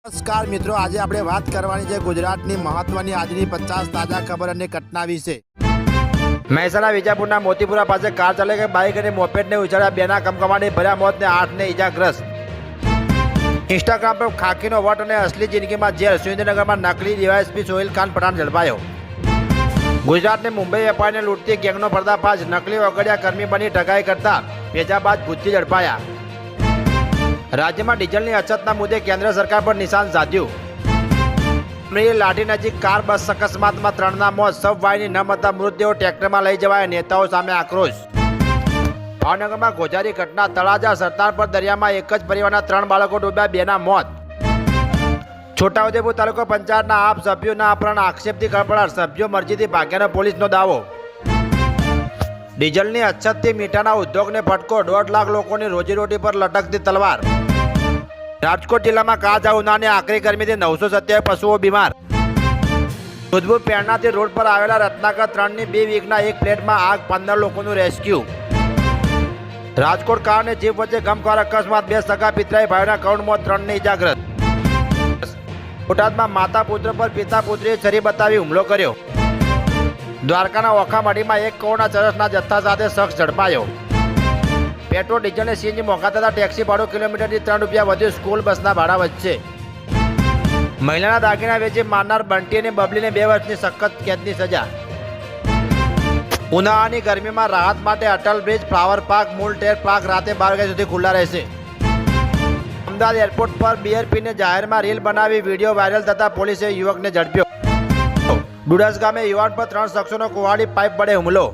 નમસ્કાર મિત્રો, આજે આપણે વાત કરવાની છે ગુજરાતની મહત્વની આજની 50 તાજા ખબર અને ઘટના વિશે। મહેસાણા વિજાપુરના મોતીપુરા પાસે કાર ચાલકે બાઇક અને મોપેડને ઉછાળ્યા, બેના કમકમાટી ભર્યા મોત ને 8ને ઈજાગ્રસ્ત। ઇન્સ્ટાગ્રામ પર ખાકીનો વટ અને અસલી જિંદગીમાં જેલ, સુરેન્દ્રનગરમાં નકલી ડીવાયએસપી સોહેલ ખાન પઠાણ ઝડપાયો। ગુજરાતને મુંબઈ વેપારીને લૂંટતી ગેંગનો પર્દાફાશ, નકલી ઓગળિયા કર્મી બની ઠગાઈ કરતા ફૈજાબાદ ભૂતથી ઝડપાયા। રાજ્યમાં ડીઝલની અછતના મુદ્દે કેન્દ્ર સરકાર પર નિશાન સાધ્યું। અમરેલી લાઠી નજીક કાર બસ અકસ્માતમાં 3ના મોત, સબવાયની ન મળતા મૃતદેહો ટ્રેક્ટરમાં લઈ જવાયા, નેતાઓ સામે આક્રોશ। ભાવનગરમાં ગોઝારી ઘટના, તળાજા સરદારપર દરિયામાં એક જ પરિવારના 3 બાળકો ડૂબ્યા, 2ના મોત। છોટાઉદેપુર તાલુકા પંચાયતના આપ સભ્યોના અપહરણ, આક્ષેપથી કળપડાટ, સભ્યો મરજીથી ભાગ્યાનો પોલીસનો દાવો। ડીઝલની અછતથી મીઠાના ઉદ્યોગને ફટકો, 1.5 લાખ લોકોની રોજીરોટી પર લટકતી તલવાર। રાજકોટ જિલ્લામાં કાળઝાળ ઉનાળાની આકરી ગરમીથી 927 પશુઓ બીમાર। સુધબુર પેરણાથી રોડ પર આવેલા રત્નાકર 3ની 2 વીકના એક ફ્લેટમાં આગ, 15 લોકોનું રેસ્ક્યુ। રાજકોટ કાર અને જીપ વચ્ચે ગમખ્વાર અકસ્માત, 2 સગા પિતરાઈ ભાઈઓના કરુણ મોત, 3ને ઈજાગ્રસ્ત। બોટાદમાં માતા પુત્ર પર પિતા પુત્રીએ છરી બતાવી હુમલો કર્યો। દ્વારકાના ઓખામડીમાં 1 કરોડના ચરસના જથ્થા સાથે શખ્સ ઝડપાયો। પેટ્રોલ ડીઝલ અને સીએનજી મોંઘા થતા ટેક્સી ભાડું કિલોમીટરથી 3 રૂપિયા વધ્યું, સ્કૂલ બસના ભાડા વચ્ચે। મહિલાના દાગીના વેચી મારનાર બંટી અને બબલીને 2 વર્ષની સખત કેદની સજા। ઉનાળાની ગરમીમાં રાહત માટે અટલ બ્રિજ, ફ્લાવર પાર્ક, મૂળ ટેર પાર્ક રાતે 12 વાગ્યા સુધી ખુલ્લા રહેશે। અમદાવાદ એરપોર્ટ પર બિયર પીને જાહેરમાં રીલ બનાવી વિડીયો વાયરલ થતા પોલીસે યુવકને ઝડપ્યો। ડુડસ ગામે યુવાન પર 3 શખ્સોનો કુહાડી પાઇપ વડે હુમલો।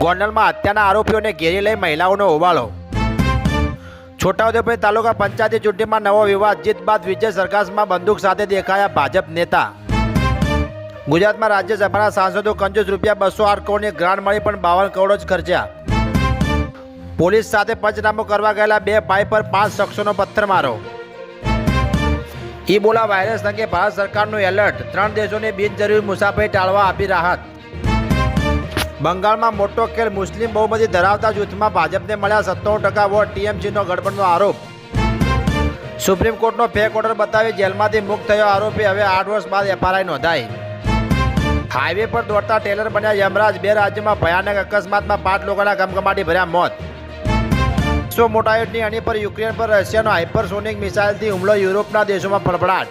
ગોંડલમાં હત્યાના આરોપીઓને ઘેરી લઈ મહિલાઓનો હોબાળો। છોટાઉદેપુર તાલુકા પંચાયતી ચૂંટણીમાં નવો વિવાદ, જીત બાદ વિજય સરઘસમાં બંદૂક સાથે દેખાયા ભાજપ નેતા। ગુજરાતમાં રાજ્યસભાના સાંસદો કંજૂસ, ₹208 કરોડની ગ્રાન્ટ મળી પણ 52 કરોડ જ ખર્ચ્યા। પોલીસ સાથે પંચનામું કરવા ગયેલા 2 ભાઈ પર 5 શખ્સોનો પથ્થરમારો। ઇબોલા વાયરસ અંગે ભારત સરકારનું એલર્ટ, 3 દેશોને બિનજરૂરી મુસાફરી ટાળવા આપી રાહત। બંગાળમાં મોટો ખેલ, મુસ્લિમ બહુમતી ધરાવતા જૂથમાં ભાજપને મળ્યા 97% વોટ, ટીએમસીનો ગઠબંધનનો આરોપ। સુપ્રીમ કોર્ટનો ફેક ઓર્ડર બતાવી જેલમાંથી મુક્ત થયો આરોપી, હવે 8 વર્ષ બાદ એફઆઈઆર નોંધાઈ। હાઈવે પર દોડતા ટેલર બન્યા યમરાજ, 2 રાજ્યોમાં ભયાનક અકસ્માતમાં 5 લોકોના ગમગમાટી ભર્યા મોત। વિશ્વ મોટા યુદ્ધની અણી પર યુક્રેન પર રશિયાનો હાઇપરસોનિક મિસાઇલથી હુમલો, યુરોપના દેશોમાં ફફડાટ।